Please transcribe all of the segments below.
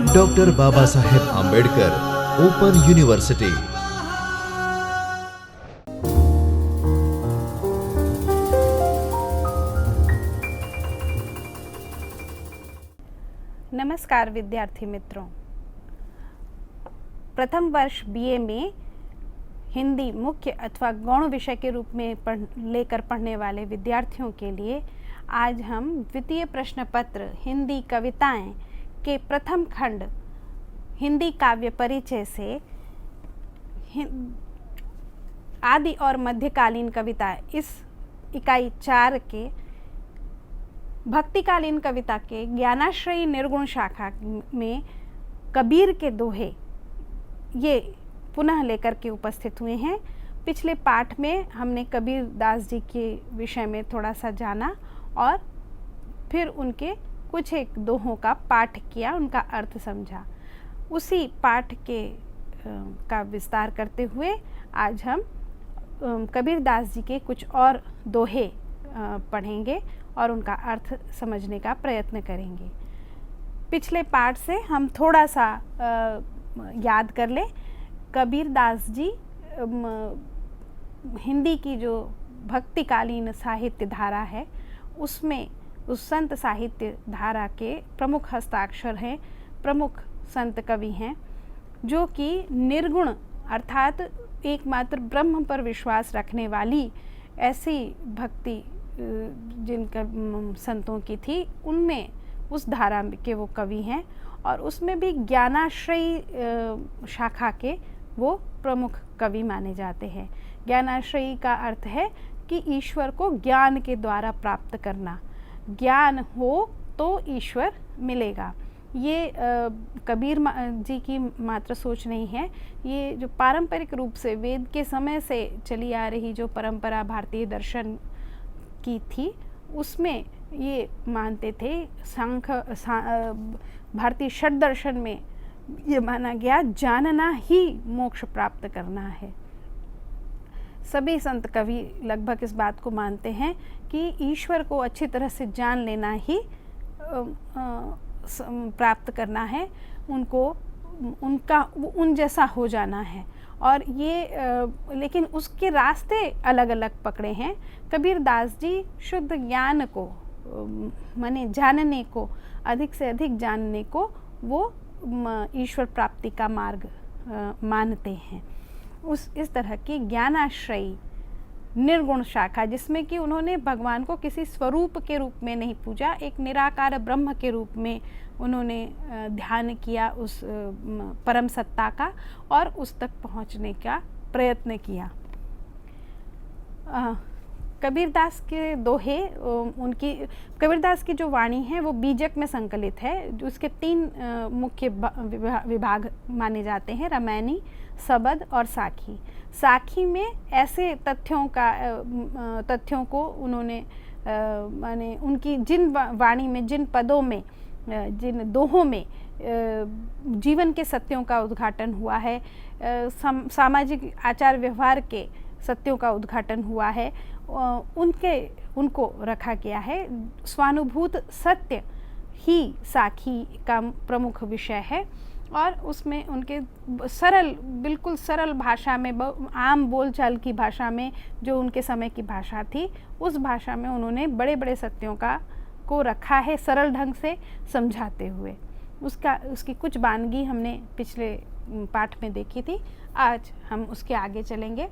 Doctor Baba Saheb Ambedkar open university. नमस्कार विद्यार्थी मित्रों, प्रथम वर्ष बीए में हिंदी मुख्य अथवा गौण विषय के रूप में लेकर पढ़ने वाले विद्यार्थियों के लिए आज हम द्वितीय प्रश्न पत्र हिंदी कविताएं के प्रथम खंड हिंदी काव्य परिचय से आदि और मध्यकालीन कविता इस इकाई 4 के भक्तिकालीन कविता के ज्ञानाश्रयी निर्गुण शाखा में कबीर के दोहे ये पुनः लेकर के उपस्थित हुए हैं। पिछले पाठ में हमने कबीर दास जी के विषय में थोड़ा सा जाना और फिर उनके कुछ एक दोहों का पाठ किया, उनका अर्थ समझा। उसी पाठ के का विस्तार करते हुए आज हम कबीर दास जी के कुछ और दोहे पढ़ेंगे और उनका अर्थ समझने का प्रयत्न करेंगे। पिछले पाठ से हम थोड़ा सा याद कर लें। कबीर दास जी हिंदी की जो भक्तिकालीन साहित्य धारा है उसमें उस संत साहित्य धारा के प्रमुख हस्ताक्षर हैं, प्रमुख संत कवि हैं जो कि निर्गुण अर्थात एकमात्र ब्रह्म पर विश्वास रखने वाली ऐसी भक्ति जिनका संतों की थी उनमें उस धारा के वो कवि हैं और उसमें भी ज्ञानाश्रयी शाखा के वो प्रमुख कवि माने जाते हैं। ज्ञानाश्रयी का अर्थ है कि ईश्वर को ज्ञान के द्वारा प्राप्त करना, ज्ञान हो तो ईश्वर मिलेगा। ये कबीर जी की मात्र सोच नहीं है, ये जो पारंपरिक रूप से वेद के समय से चली आ रही जो परंपरा भारतीय दर्शन की थी उसमें ये मानते थे। भारतीय षट दर्शन में ये माना गया जानना ही मोक्ष प्राप्त करना है। सभी संत कवि लगभग इस बात को मानते हैं कि ईश्वर को अच्छी तरह से जान लेना ही प्राप्त करना है, उनको उनका उन जैसा हो जाना है। और ये लेकिन उसके रास्ते अलग अलग पकड़े हैं। कबीर दास जी शुद्ध ज्ञान को माने जानने को, अधिक से अधिक जानने को वो ईश्वर प्राप्ति का मार्ग मानते हैं। इस तरह की ज्ञानाश्रयी निर्गुण शाखा जिसमें कि उन्होंने भगवान को किसी स्वरूप के रूप में नहीं पूजा, एक निराकार ब्रह्म के रूप में उन्होंने ध्यान किया उस परम सत्ता का और उस तक पहुंचने का प्रयत्न किया। कबीरदास के दोहे उनकी कबीरदास की जो वाणी है वो बीजक में संकलित है। उसके 3 मुख्य विभाग माने जाते हैं, रामायणी, सबद और साखी। साखी में ऐसे तथ्यों को उन्होंने माने उनकी जिन वाणी में, जिन पदों में, जिन दोहों में जीवन के सत्यों का उद्घाटन हुआ है, सामाजिक आचार व्यवहार के सत्यों का उद्घाटन हुआ है, उनको रखा गया है। स्वानुभूत सत्य ही साखी का प्रमुख विषय है और उसमें उनके बिल्कुल सरल भाषा में, आम बोलचाल की भाषा में, जो उनके समय की भाषा थी उस भाषा में उन्होंने बड़े बड़े सत्यों को रखा है सरल ढंग से समझाते हुए। उसकी कुछ वानगी हमने पिछले पाठ में देखी थी, आज हम उसके आगे चलेंगे।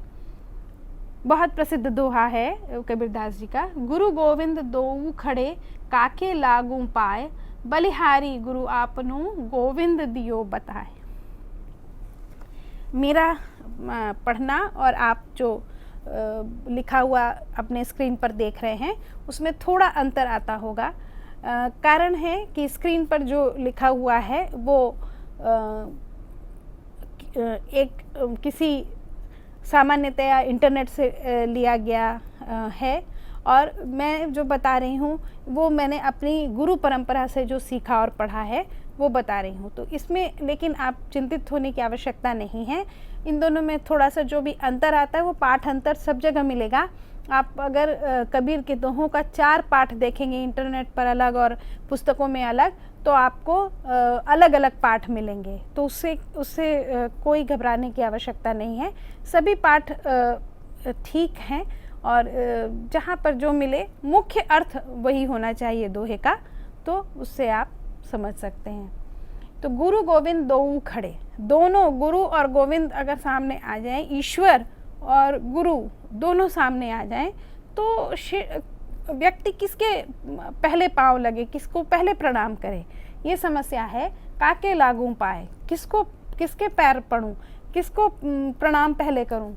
बहुत प्रसिद्ध दोहा है कबीरदास जी का, गुरु गोविंद दोऊ खड़े काके लागू पाए, बलिहारी गुरु आपनु गोविंद दियो बताए। मेरा पढ़ना और आप जो लिखा हुआ अपने स्क्रीन पर देख रहे हैं उसमें थोड़ा अंतर आता होगा। कारण है कि स्क्रीन पर जो लिखा हुआ है वो किसी सामान्यतया इंटरनेट से लिया गया है और मैं जो बता रही हूँ वो मैंने अपनी गुरु परंपरा से जो सीखा और पढ़ा है वो बता रही हूँ। तो इसमें लेकिन आप चिंतित होने की आवश्यकता नहीं है। इन दोनों में थोड़ा सा जो भी अंतर आता है वो पाठ अंतर सब जगह मिलेगा, आप अगर कबीर के दोहों का 4 पाठ देखेंगे इंटरनेट पर अलग और पुस्तकों में अलग, तो आपको अलग अलग पाठ मिलेंगे। तो उससे कोई घबराने की आवश्यकता नहीं है, सभी पाठ ठीक हैं और जहाँ पर जो मिले मुख्य अर्थ वही होना चाहिए दोहे का, तो उससे आप समझ सकते हैं। तो गुरु गोविंद दोऊ खड़े, दोनों गुरु और गोविंद अगर सामने आ जाएं, ईश्वर और गुरु दोनों सामने आ जाएं, तो व्यक्ति किसके पहले पाँव लगे, किसको पहले प्रणाम करे, ये समस्या है। काके लागू पाए, किसके पैर पड़ूं, किसको प्रणाम पहले करूं।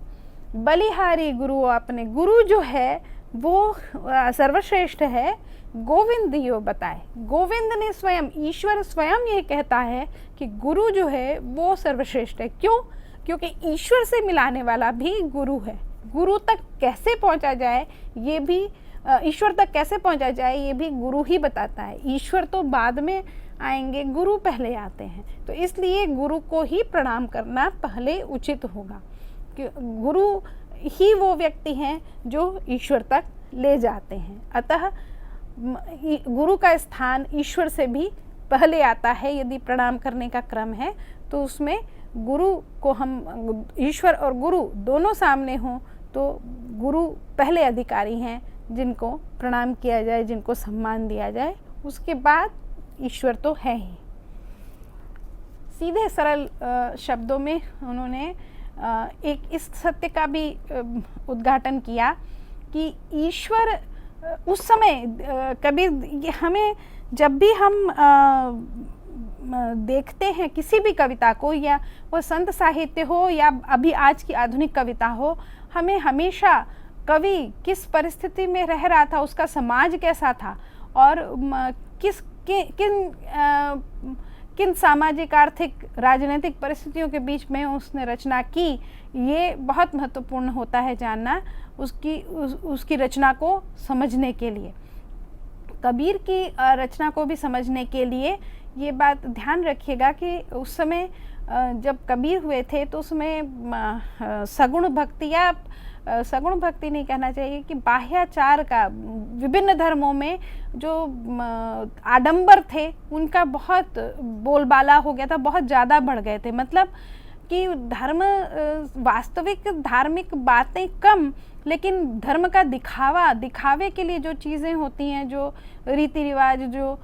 बलिहारी गुरु अपने, गुरु जो है वो सर्वश्रेष्ठ है, गोविंद यो बताए। गोविंद ने स्वयं, ईश्वर स्वयं ये कहता है कि गुरु जो है वो सर्वश्रेष्ठ है। क्यों? क्योंकि ईश्वर से मिलाने वाला भी गुरु है। गुरु तक कैसे पहुंचा जाए ये भी, ईश्वर तक कैसे पहुंचा जाए ये भी गुरु ही बताता है। ईश्वर तो बाद में आएंगे, गुरु पहले आते हैं। तो इसलिए गुरु को ही प्रणाम करना पहले उचित होगा, कि गुरु ही वो व्यक्ति हैं जो ईश्वर तक ले जाते हैं। अतः गुरु का स्थान ईश्वर से भी पहले आता है। यदि प्रणाम करने का क्रम है तो उसमें गुरु को हम, ईश्वर और गुरु दोनों सामने हों तो गुरु पहले अधिकारी हैं जिनको प्रणाम किया जाए, जिनको सम्मान दिया जाए, उसके बाद ईश्वर तो है ही। सीधे सरल शब्दों में उन्होंने एक इस सत्य का भी उद्घाटन किया कि ईश्वर उस समय, कबीर, हमें जब भी हम देखते हैं किसी भी कविता को, या वो संत साहित्य हो या अभी आज की आधुनिक कविता हो, हमें हमेशा कवि किस परिस्थिति में रह रहा था, उसका समाज कैसा था और किन सामाजिक, आर्थिक, राजनीतिक परिस्थितियों के बीच में उसने रचना की, ये बहुत महत्वपूर्ण होता है जानना उसकी रचना को समझने के लिए। कबीर की रचना को भी समझने के लिए ये बात ध्यान रखिएगा कि उस समय जब कबीर हुए थे तो उसमें सगुण भक्ति, या सगुण भक्ति नहीं कहना चाहिए, कि बाह्याचार का, विभिन्न धर्मों में जो आडंबर थे उनका बहुत बोलबाला हो गया था, बहुत ज़्यादा बढ़ गए थे। मतलब कि धर्म, वास्तविक धार्मिक बातें कम, लेकिन धर्म का दिखावे के लिए जो चीज़ें होती हैं, जो रीति रिवाज, जो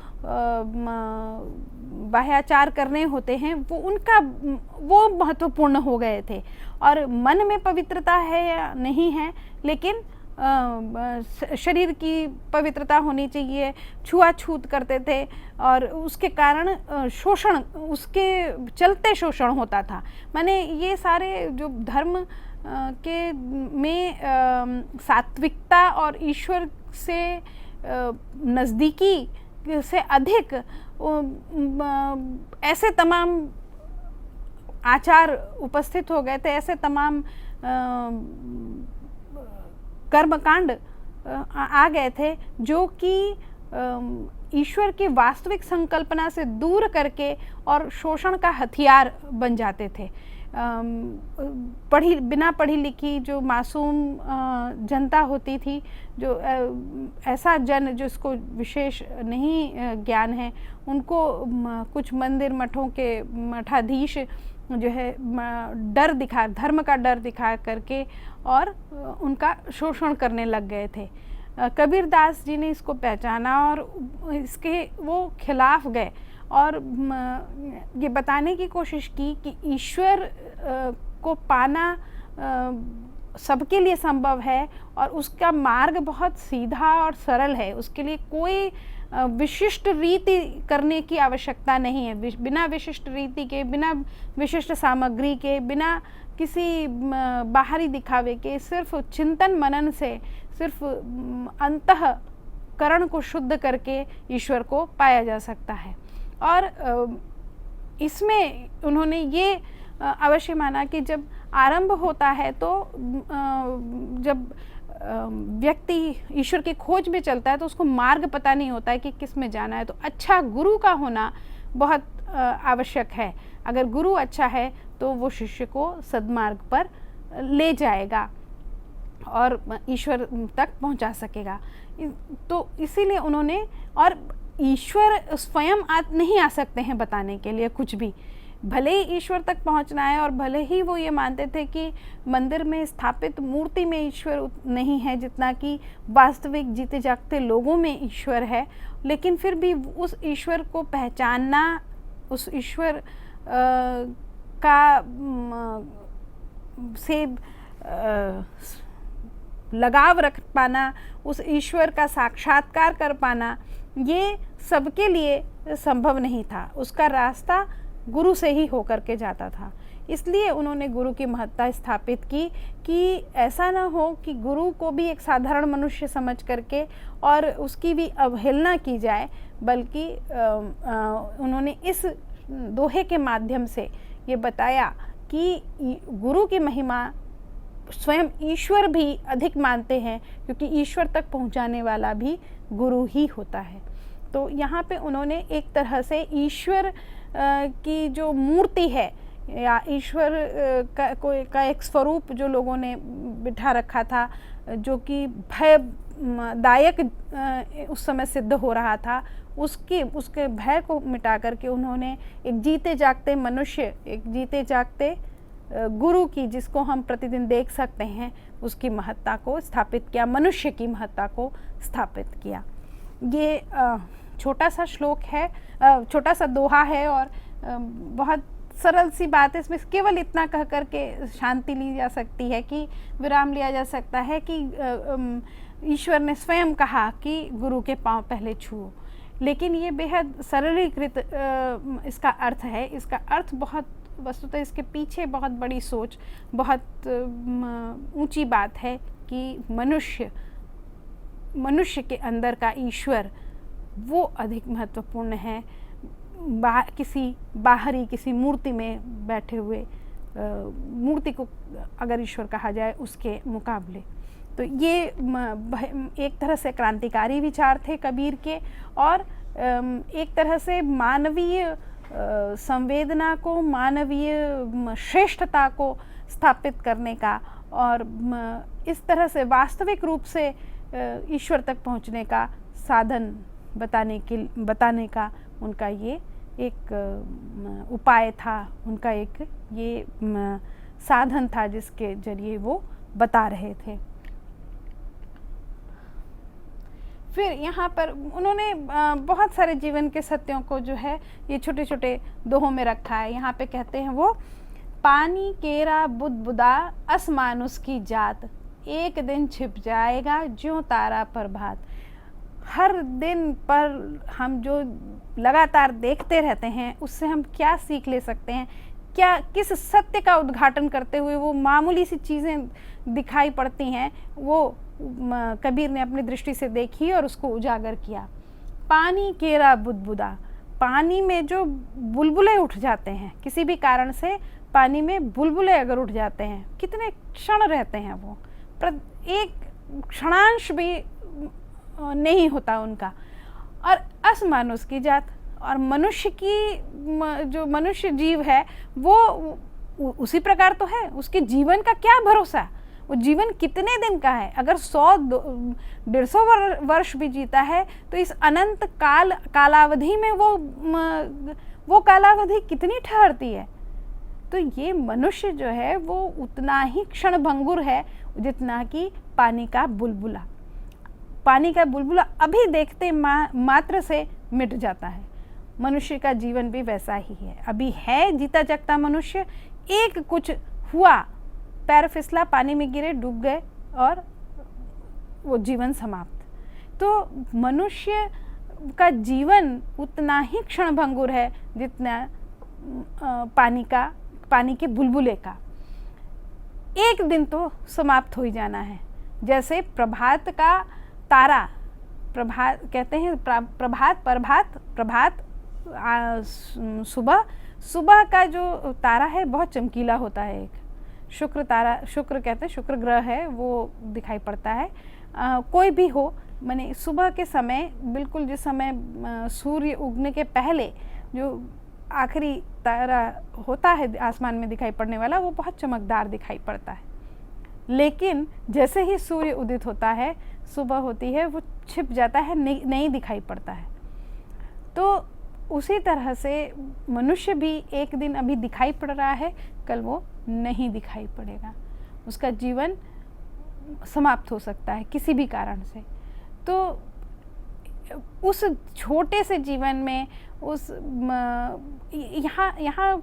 बाह्याचार करने होते हैं, वो महत्वपूर्ण हो गए थे। और मन में पवित्रता है या नहीं है, लेकिन शरीर की पवित्रता होनी चाहिए। छुआछूत करते थे और उसके कारण शोषण, उसके चलते शोषण होता था। माने ये सारे जो धर्म के में सात्विकता और ईश्वर से नज़दीकी से अधिक ऐसे तमाम आचार उपस्थित हो गए थे, ऐसे तमाम कर्मकांड आ गए थे जो कि ईश्वर की वास्तविक संकल्पना से दूर करके और शोषण का हथियार बन जाते थे। बिना पढ़ी लिखी जो मासूम जनता होती थी, जो ऐसा जन जिसको विशेष नहीं ज्ञान है, उनको कुछ मंदिर मठों के मठाधीश जो है धर्म का डर दिखा करके और उनका शोषण करने लग गए थे। कबीरदास जी ने इसको पहचाना और इसके वो खिलाफ गए और ये बताने की कोशिश की कि ईश्वर को पाना सबके लिए संभव है और उसका मार्ग बहुत सीधा और सरल है। उसके लिए कोई विशिष्ट रीति करने की आवश्यकता नहीं है। बिना विशिष्ट रीति के, बिना विशिष्ट सामग्री के, बिना किसी बाहरी दिखावे के, सिर्फ चिंतन मनन से, सिर्फ अंतःकरण को शुद्ध करके ईश्वर को पाया जा सकता है। और इसमें उन्होंने ये अवश्य माना कि जब आरंभ होता है तो जब व्यक्ति ईश्वर की खोज में चलता है तो उसको मार्ग पता नहीं होता है कि किस में जाना है। तो अच्छा गुरु का होना बहुत आवश्यक है। अगर गुरु अच्छा है तो वो शिष्य को सद्मार्ग पर ले जाएगा। और ईश्वर तक पहुंचा सकेगा। तो इसीलिए उन्होंने, और ईश्वर स्वयं नहीं आ सकते हैं बताने के लिए कुछ भी, भले ही ईश्वर तक पहुंचना है और भले ही वो ये मानते थे कि मंदिर में स्थापित मूर्ति में ईश्वर नहीं है जितना कि वास्तविक जीते जागते लोगों में ईश्वर है, लेकिन फिर भी उस ईश्वर को पहचानना, उस ईश्वर का से लगाव रख पाना, उस ईश्वर का साक्षात्कार कर पाना, ये सबके लिए संभव नहीं था। उसका रास्ता गुरु से ही होकर के जाता था। इसलिए उन्होंने गुरु की महत्ता स्थापित की कि ऐसा ना हो कि गुरु को भी एक साधारण मनुष्य समझ करके और उसकी भी अवहेलना की जाए, बल्कि उन्होंने इस दोहे के माध्यम से ये बताया कि गुरु की महिमा स्वयं ईश्वर भी अधिक मानते हैं, क्योंकि ईश्वर तक पहुंचाने वाला भी गुरु ही होता है। तो यहाँ पे उन्होंने एक तरह से ईश्वर की जो मूर्ति है या ईश्वर का एक स्वरूप जो लोगों ने बिठा रखा था, जो कि भयदायक उस समय सिद्ध हो रहा था, उसके भय को मिटा करके उन्होंने एक जीते जागते मनुष्य, एक जीते जागते गुरु की, जिसको हम प्रतिदिन देख सकते हैं, उसकी महत्ता को स्थापित किया, मनुष्य की महत्ता को स्थापित किया। ये छोटा सा श्लोक है, छोटा सा दोहा है और बहुत सरल सी बात है। इसमें केवल इतना कह करके शांति ली जा सकती है, कि विराम लिया जा सकता है कि ईश्वर ने स्वयं कहा कि गुरु के पांव पहले छुओ। लेकिन ये बेहद सरलीकृत इसका अर्थ है। इसका अर्थ बहुत, वस्तुतः इसके पीछे बहुत बड़ी सोच, बहुत ऊंची बात है कि मनुष्य के अंदर का ईश्वर वो अधिक महत्वपूर्ण है किसी बाहरी, किसी मूर्ति में बैठे हुए मूर्ति को अगर ईश्वर कहा जाए उसके मुकाबले। तो ये एक तरह से क्रांतिकारी विचार थे कबीर के, और एक तरह से मानवीय संवेदना को, मानवीय श्रेष्ठता को स्थापित करने का, और इस तरह से वास्तविक रूप से ईश्वर तक पहुंचने का साधन बताने का उनका ये एक उपाय था, उनका एक ये साधन था जिसके जरिए वो बता रहे थे। फिर यहाँ पर उन्होंने बहुत सारे जीवन के सत्यों को जो है ये छोटे छोटे दोहों में रखा है। यहाँ पे कहते हैं वो, पानी केरा बुदबुदा असमानुस की जात, एक दिन छिप जाएगा ज्यों तारा प्रभात। हर दिन पर हम जो लगातार देखते रहते हैं उससे हम क्या सीख ले सकते हैं, क्या किस सत्य का उद्घाटन करते हुए वो मामूली सी चीज़ें दिखाई पड़ती हैं, वो कबीर ने अपनी दृष्टि से देखी और उसको उजागर किया। पानी केरा बुदबुदा, पानी में जो बुलबुले उठ जाते हैं, किसी भी कारण से पानी में बुलबुले अगर उठ जाते हैं, कितने क्षण रहते हैं वो, एक क्षणांश भी नहीं होता उनका। और असमानुष की जात, और मनुष्य की जो मनुष्य जीव है वो उसी प्रकार तो है, उसके जीवन का क्या भरोसा, वो जीवन कितने दिन का है। अगर 100-150 वर्ष भी जीता है तो इस अनंत कालावधि में वो कालावधि कितनी ठहरती है। तो ये मनुष्य जो है वो उतना ही क्षणभंगुर है जितना कि पानी का बुलबुला। पानी का बुलबुला अभी देखते मात्र से मिट जाता है। मनुष्य का जीवन भी वैसा ही है, अभी है जीता जागता मनुष्य, एक कुछ हुआ, पैर फिसला, पानी में गिरे, डूब गए और वो जीवन समाप्त। तो मनुष्य का जीवन उतना ही क्षणभंगुर है जितना पानी के बुलबुले का। एक दिन तो समाप्त हो ही जाना है। जैसे प्रभात का तारा, प्रभात कहते हैं, प्रभात सुबह का जो तारा है बहुत चमकीला होता है। एक शुक्र तारा, शुक्र कहते हैं, शुक्र ग्रह है, वो दिखाई पड़ता है। कोई भी हो, माने सुबह के समय, बिल्कुल जिस समय सूर्य उगने के पहले जो आखिरी तारा होता है आसमान में दिखाई पड़ने वाला, वो बहुत चमकदार दिखाई पड़ता है। लेकिन जैसे ही सूर्य उदित होता है, सुबह होती है, वो छिप जाता है, नहीं दिखाई पड़ता है। तो उसी तरह से मनुष्य भी एक दिन अभी दिखाई पड़ रहा है, कल वो नहीं दिखाई पड़ेगा, उसका जीवन समाप्त हो सकता है किसी भी कारण से। तो उस छोटे से जीवन में उस यहाँ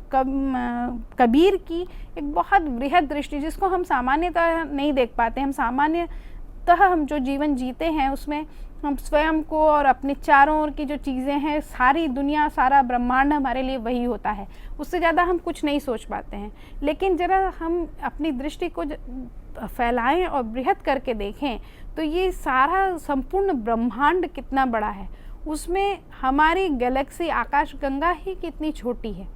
कबीर की एक बहुत बृहद दृष्टि, जिसको हम सामान्यतः नहीं देख पाते। हम जो जीवन जीते हैं उसमें हम स्वयं को और अपने चारों ओर की जो चीज़ें हैं, सारी दुनिया, सारा ब्रह्मांड हमारे लिए वही होता है, उससे ज़्यादा हम कुछ नहीं सोच पाते हैं। लेकिन जरा हम अपनी दृष्टि को फैलाएं और बृहद करके देखें तो ये सारा संपूर्ण ब्रह्मांड कितना बड़ा है, उसमें हमारी गैलेक्सी आकाशगंगा ही कितनी छोटी है।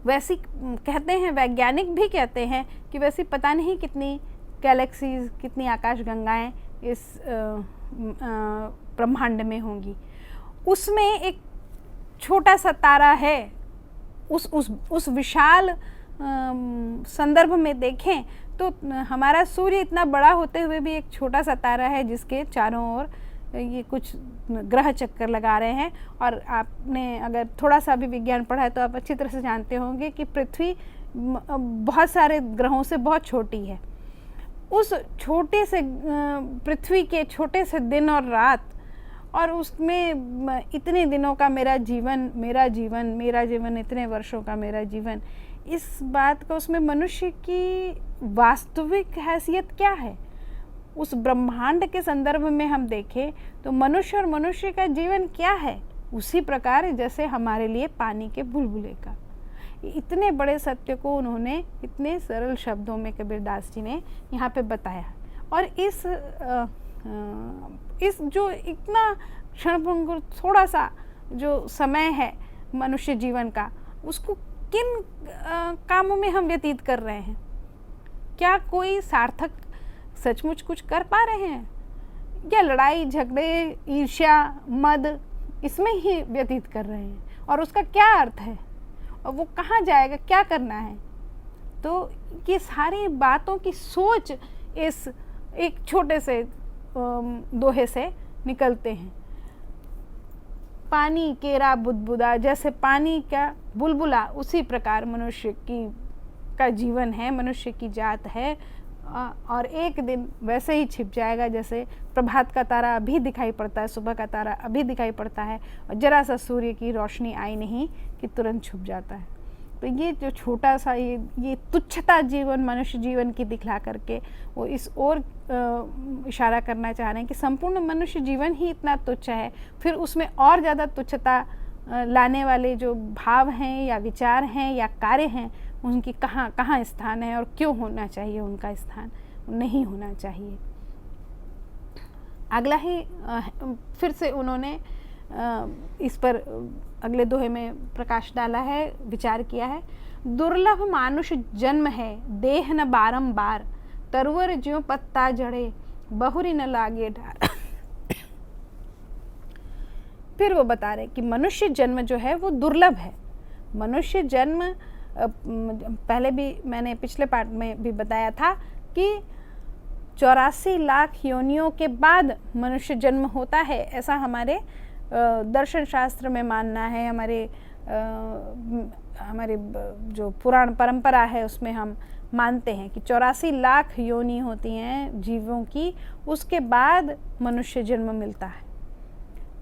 वैसी कहते हैं, वैज्ञानिक भी कहते हैं कि वैसी पता नहीं कितनी गैलेक्सीज, कितनी आकाशगंगाएं इस ब्रह्मांड में होंगी। उसमें एक छोटा सा तारा है। उस विशाल संदर्भ में देखें तो हमारा सूर्य इतना बड़ा होते हुए भी एक छोटा सा तारा है, जिसके चारों ओर ये कुछ ग्रह चक्कर लगा रहे हैं। और आपने अगर थोड़ा सा भी विज्ञान पढ़ा है तो आप अच्छी तरह से जानते होंगे कि पृथ्वी बहुत सारे ग्रहों से बहुत छोटी है। उस छोटे से पृथ्वी के छोटे से दिन और रात, और उसमें इतने दिनों का मेरा जीवन, इतने वर्षों का मेरा जीवन, इस बात का उसमें मनुष्य की वास्तविक हैसियत क्या है? उस ब्रह्मांड के संदर्भ में हम देखें तो मनुष्य और मनुष्य का जीवन क्या है? उसी प्रकार जैसे हमारे लिए पानी के बुलबुले का। इतने बड़े सत्य को उन्होंने इतने सरल शब्दों में कबीरदास जी ने यहाँ पे बताया। और इस जो इतना क्षणभंगुर थोड़ा सा जो समय है मनुष्य जीवन का, उसको किन कामों में हम व्यतीत कर रहे हैं? क्या कोई सार्थक सचमुच कुछ कर पा रहे हैं, या लड़ाई झगड़े, ईर्ष्या, मद, इसमें ही व्यतीत कर रहे हैं? और उसका क्या अर्थ है, और वो कहाँ जाएगा, क्या करना है? तो ये सारी बातों की सोच इस एक छोटे से दोहे से निकलते हैं। पानी केरा बुदबुदा, जैसे पानी का बुलबुला, उसी प्रकार मनुष्य का जीवन है, मनुष्य की जात है। और एक दिन वैसे ही छिप जाएगा, जैसे प्रभात का तारा अभी दिखाई पड़ता है, सुबह का तारा अभी दिखाई पड़ता है, और जरा सा सूर्य की रोशनी आई नहीं कि तुरंत छुप जाता है। तो ये जो छोटा सा ये तुच्छता जीवन, मनुष्य जीवन की दिखला करके वो इस ओर इशारा करना चाह रहे हैं कि संपूर्ण मनुष्य जीवन ही इतना तुच्छ है, फिर उसमें और ज़्यादा तुच्छता लाने वाले जो भाव हैं या विचार हैं या कार्य हैं, उनकी कहाँ स्थान है और क्यों होना चाहिए उनका स्थान, नहीं होना चाहिए। अगला ही फिर से उन्होंने इस पर अगले दोहे में प्रकाश डाला है, विचार किया है। दुर्लभ मानुष जन्म है, देह न बारंबार, तरुवर ज्यों पत्ता जड़े, बहुरी न लागे ढार। फिर वो बता रहे कि मनुष्य जन्म जो है वो दुर्लभ है। मनुष्य जन्म, पहले भी मैंने पिछले पार्ट में भी बताया था कि 84 लाख योनियों के बाद मनुष्य जन्म होता है, ऐसा हमारे दर्शन शास्त्र में मानना है। हमारे जो पुराण परंपरा है उसमें हम मानते हैं कि 84 लाख योनि होती हैं जीवों की, उसके बाद मनुष्य जन्म मिलता है।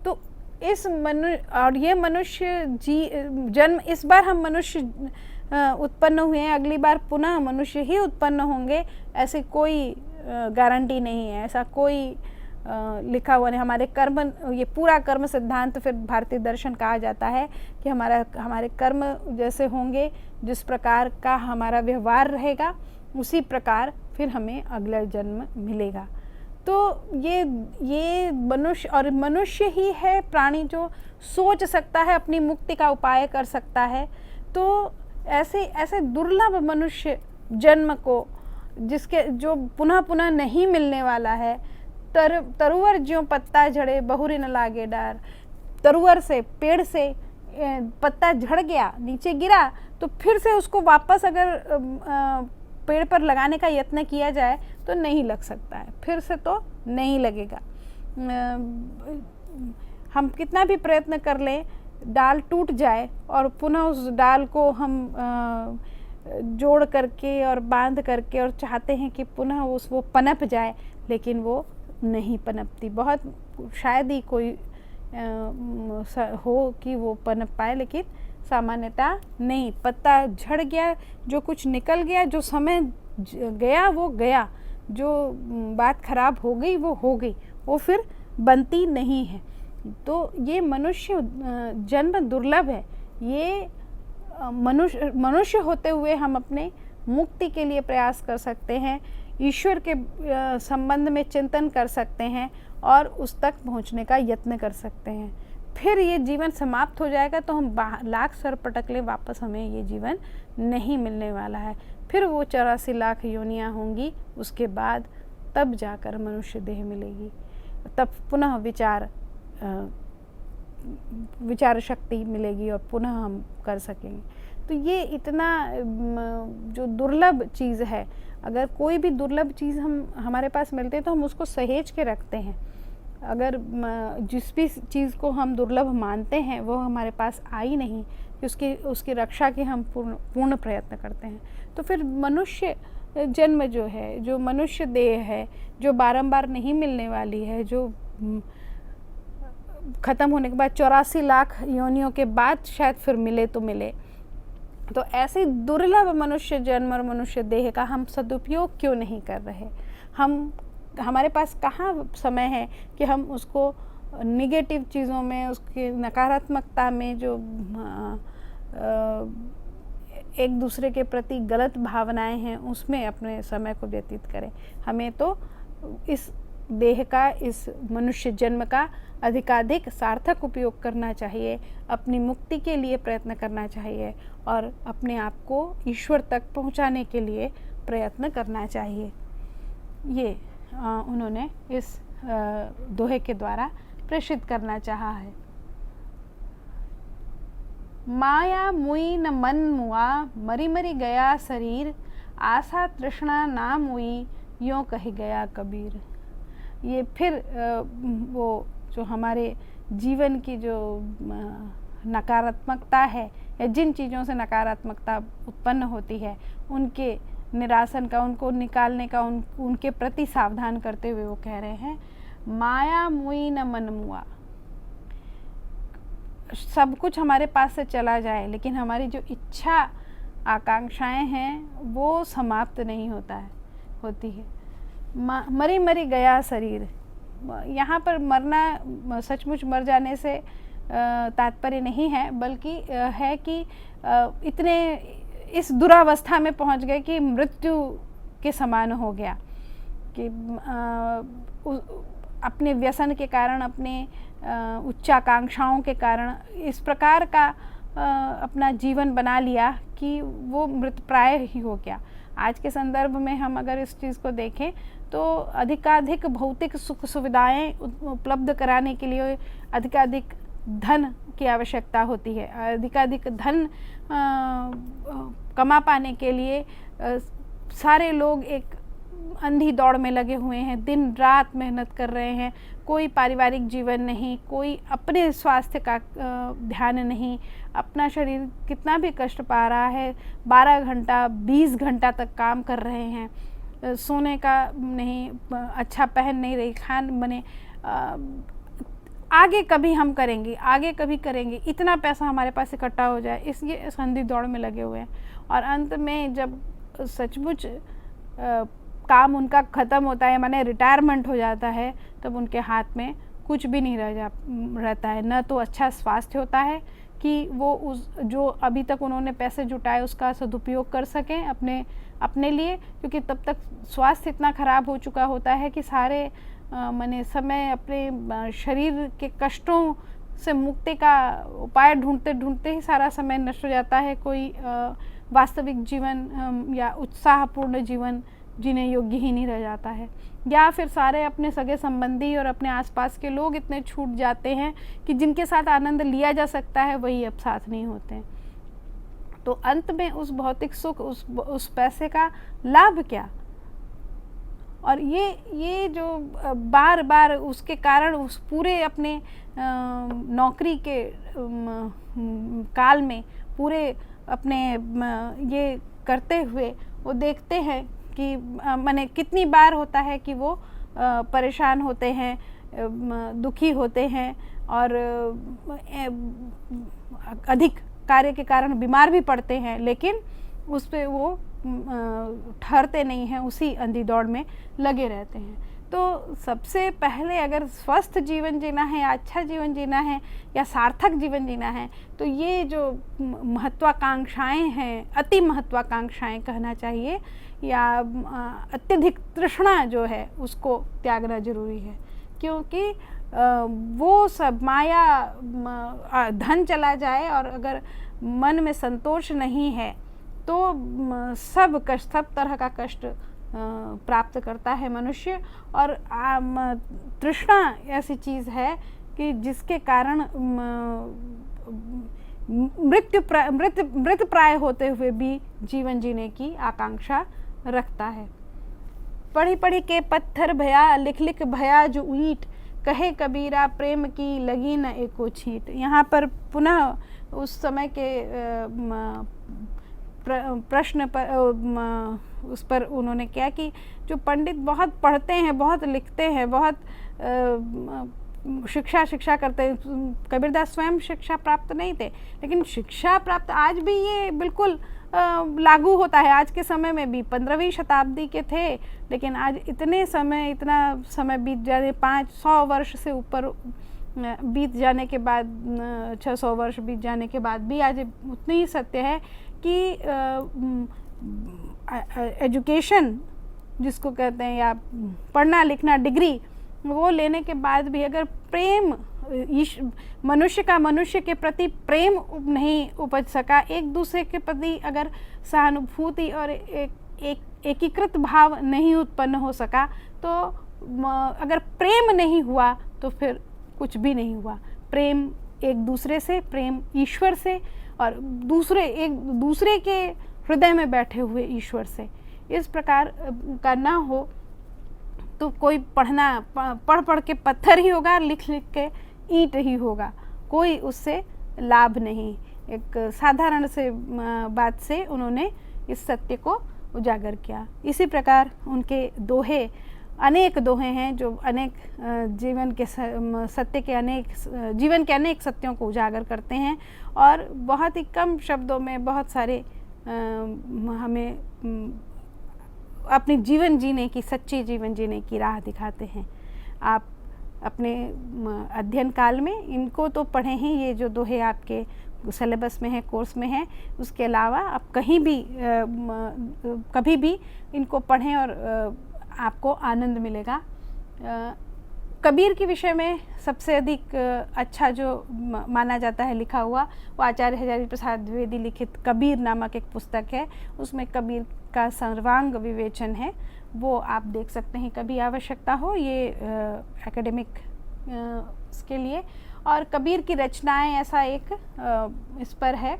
तो ये मनुष्य जन्म, इस बार हम मनुष्य उत्पन्न हुए हैं, अगली बार पुनः मनुष्य ही उत्पन्न होंगे, ऐसी कोई गारंटी नहीं है, ऐसा कोई लिखा हुआ नहीं। हमारे कर्म, ये पूरा कर्म सिद्धांत फिर भारतीय दर्शन कहा जाता है कि हमारे कर्म जैसे होंगे, जिस प्रकार का हमारा व्यवहार रहेगा, उसी प्रकार फिर हमें अगला जन्म मिलेगा। तो ये मनुष्य ही है प्राणी जो सोच सकता है, अपनी मुक्ति का उपाय कर सकता है। तो ऐसे दुर्लभ मनुष्य जन्म को, जो पुनः पुनः नहीं मिलने वाला है, तरुवर ज्यों पत्ता झड़े, बहुरी न लागे डार। तरुवर से, पेड़ से पत्ता झड़ गया, नीचे गिरा, तो फिर से उसको वापस अगर पेड़ पर लगाने का यत्न किया जाए तो नहीं लग सकता है, फिर से तो नहीं लगेगा। हम कितना भी प्रयत्न कर लें, डाल टूट जाए और पुनः उस डाल को हम जोड़ करके और बांध करके और चाहते हैं कि पुनः वो पनप जाए, लेकिन वो नहीं पनपती। बहुत शायद ही कोई हो कि वो पनप पाए, लेकिन सामान्यतः नहीं। पत्ता झड़ गया, जो कुछ निकल गया, जो समय गया वो गया, जो बात खराब हो गई वो हो गई, वो फिर बनती नहीं है। तो ये मनुष्य जन्म दुर्लभ है। ये मनुष्य होते हुए हम अपने मुक्ति के लिए प्रयास कर सकते हैं, ईश्वर के संबंध में चिंतन कर सकते हैं और उस तक पहुंचने का यत्न कर सकते हैं। फिर ये जीवन समाप्त हो जाएगा तो हम लाख सर पटक लें, वापस हमें ये जीवन नहीं मिलने वाला है। फिर वो 84 लाख योनियाँ होंगी, उसके बाद तब जाकर मनुष्य देह मिलेगी, तब पुनः विचार शक्ति मिलेगी और पुनः हम कर सकेंगे। तो ये इतना जो दुर्लभ चीज़ है, अगर कोई भी दुर्लभ चीज़ हमारे पास मिलते हैं तो हम उसको सहेज के रखते हैं। अगर जिस भी चीज़ को हम दुर्लभ मानते हैं वो हमारे पास आई नहीं कि उसकी रक्षा के हम पूर्ण प्रयत्न करते हैं, तो फिर मनुष्य जन्म जो है, जो मनुष्य देह है, जो बारंबार नहीं मिलने वाली है, जो ख़त्म होने के बाद 84 लाख योनियों के बाद शायद फिर मिले तो मिले, तो ऐसे दुर्लभ मनुष्य जन्म और मनुष्य देह का हम सदुपयोग क्यों नहीं कर रहे? हमारे पास कहाँ समय है कि हम उसको निगेटिव चीज़ों में, उसकी नकारात्मकता में, जो एक दूसरे के प्रति गलत भावनाएं हैं, उसमें अपने समय को व्यतीत करें। हमें तो इस देह का, इस मनुष्य जन्म का अधिकाधिक सार्थक उपयोग करना चाहिए, अपनी मुक्ति के लिए प्रयत्न करना चाहिए और अपने आप को ईश्वर तक पहुंचाने के लिए प्रयत्न करना चाहिए। ये उन्होंने इस दोहे के द्वारा प्रेषित करना चाहा है। माया मुई न मन मुआ, मरी मरी गया शरीर, आशा तृष्णा ना मुई, यों कही गया कबीर। ये फिर वो जो हमारे जीवन की जो नकारात्मकता है, या जिन चीज़ों से नकारात्मकता उत्पन्न होती है, उनके निरासन का, उनको निकालने का, उनके प्रति सावधान करते हुए वो कह रहे हैं, माया मुई न मन मुआ। सब कुछ हमारे पास से चला जाए, लेकिन हमारी जो इच्छा आकांक्षाएं हैं वो समाप्त नहीं होती है। मरी मरी गया शरीर, यहाँ पर मरना सचमुच मर जाने से तात्पर्य नहीं है, बल्कि है कि इतने इस दुरावस्था में पहुँच गए कि मृत्यु के समान हो गया, कि अपने व्यसन के कारण, अपने उच्चाकांक्षाओं के कारण इस प्रकार का अपना जीवन बना लिया कि वो मृतप्राय ही हो गया। आज के संदर्भ में हम अगर इस चीज़ को देखें तो अधिकाधिक भौतिक सुख सुविधाएं उपलब्ध कराने के लिए अधिकाधिक धन की आवश्यकता होती है। अधिकाधिक धन कमा पाने के लिए सारे लोग एक अंधी दौड़ में लगे हुए हैं, दिन रात मेहनत कर रहे हैं। कोई पारिवारिक जीवन नहीं, कोई अपने स्वास्थ्य का ध्यान नहीं, अपना शरीर कितना भी कष्ट पा रहा है, 12 घंटा 20 घंटा तक काम कर रहे हैं, सोने का नहीं, अच्छा पहन नहीं रही, खान बने आगे कभी हम करेंगे, आगे कभी करेंगे, इतना पैसा हमारे पास इकट्ठा हो जाए, इसलिए अंधी दौड़ में लगे हुए हैं। और अंत में जब सचमुच काम उनका ख़त्म होता है, माने रिटायरमेंट हो जाता है, तब उनके हाथ में कुछ भी नहीं रहता है। न तो अच्छा स्वास्थ्य होता है कि वो उस जो अभी तक उन्होंने पैसे जुटाए उसका सदुपयोग कर सकें अपने लिए, क्योंकि तब तक स्वास्थ्य इतना ख़राब हो चुका होता है कि सारे माने समय अपने शरीर के कष्टों से मुक्ति का उपाय ढूंढते ढूंढते ही सारा समय नष्ट हो जाता है। कोई वास्तविक जीवन या उत्साहपूर्ण जीवन जीने योग्य ही नहीं रह जाता है, या फिर सारे अपने सगे संबंधी और अपने आसपास के लोग इतने छूट जाते हैं कि जिनके साथ आनंद लिया जा सकता है वही अब साथ नहीं होते हैं। तो अंत में उस भौतिक सुख, उस पैसे का लाभ क्या? और ये जो बार बार उसके कारण उस पूरे अपने नौकरी के काल में पूरे अपने ये करते हुए वो देखते हैं कि माने कितनी बार होता है कि वो परेशान होते हैं, दुखी होते हैं और अधिक कार्य के कारण बीमार भी पड़ते हैं, लेकिन उस पे वो ठहरते नहीं हैं, उसी अंधी दौड़ में लगे रहते हैं। तो सबसे पहले अगर स्वस्थ जीवन जीना है, अच्छा जीवन जीना है या सार्थक जीवन जीना है, तो ये जो महत्वाकांक्षाएं हैं, अति महत्वाकांक्षाएं कहना चाहिए, या अत्यधिक तृष्णा जो है उसको त्यागना जरूरी है। क्योंकि वो सब माया, धन चला जाए और अगर मन में संतोष नहीं है तो सब कष्ट, सब तरह का कष्ट प्राप्त करता है मनुष्य। और तृष्णा ऐसी चीज़ है कि जिसके कारण मृत प्राय होते हुए भी जीवन जीने की आकांक्षा रखता है। पढ़ी पढ़ी के पत्थर भया, लिख लिख भया जो ईंट, कहे कबीरा प्रेम की लगी न एको छींट। यहाँ पर पुनः उस समय के प्रश्न पर उस पर उन्होंने क्या कि जो पंडित बहुत पढ़ते हैं, बहुत लिखते हैं, बहुत शिक्षा करते हैं, कबीरदास स्वयं शिक्षा प्राप्त नहीं थे, लेकिन शिक्षा प्राप्त आज भी ये बिल्कुल लागू होता है। आज के समय में भी 15वीं शताब्दी के थे, लेकिन आज इतना समय बीत जाने, 500 वर्ष से ऊपर बीत जाने के बाद, 600 वर्ष बीत जाने के बाद भी आज उतनी ही सत्य है कि एजुकेशन जिसको कहते हैं, या पढ़ना लिखना, डिग्री, वो लेने के बाद भी अगर प्रेम, मनुष्य के प्रति प्रेम नहीं उपज सका, एक दूसरे के प्रति अगर सहानुभूति और एकीकृत भाव नहीं उत्पन्न हो सका, तो अगर प्रेम नहीं हुआ तो फिर कुछ भी नहीं हुआ। प्रेम एक दूसरे से, प्रेम ईश्वर से, और एक दूसरे के हृदय में बैठे हुए ईश्वर से, इस प्रकार का ना हो तो कोई पढ़ के पत्थर ही होगा, लिख लिख के ईंट ही होगा, कोई उससे लाभ नहीं। एक साधारण से बात से उन्होंने इस सत्य को उजागर किया। इसी प्रकार उनके दोहे, अनेक दोहे हैं जो अनेक जीवन के सत्य के जीवन के अनेक सत्यों को उजागर करते हैं, और बहुत ही कम शब्दों में बहुत सारे हमें अपनी जीवन जीने की, सच्ची जीवन जीने की राह दिखाते हैं। आप अपने अध्ययन काल में इनको तो पढ़े ही, ये जो दोहे आपके सिलेबस में है, कोर्स में है, उसके अलावा आप कहीं भी कभी भी इनको पढ़ें और आपको आनंद मिलेगा। कबीर के विषय में सबसे अधिक अच्छा जो माना जाता है लिखा हुआ, वो आचार्य हजारी प्रसाद द्विवेदी लिखित कबीर नामक एक पुस्तक है। उसमें कबीर का सर्वांग विवेचन है, वो आप देख सकते हैं कभी आवश्यकता हो, ये एकेडमिक के लिए। और कबीर की रचनाएं ऐसा एक इस पर है,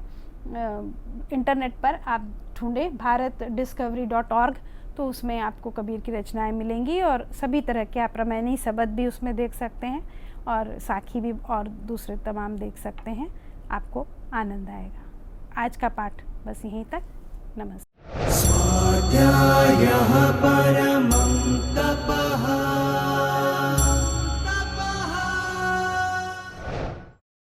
इंटरनेट पर आप ढूंढे bharatdiscovery.org, तो उसमें आपको कबीर की रचनाएं मिलेंगी, और सभी तरह के आप रामायणी शब्द भी उसमें देख सकते हैं, और साखी भी और दूसरे तमाम देख सकते हैं। आपको आनंद आएगा। आज का पाठ बस यहीं तक। नमस्ते। स्वाध्यायः परमं तपः।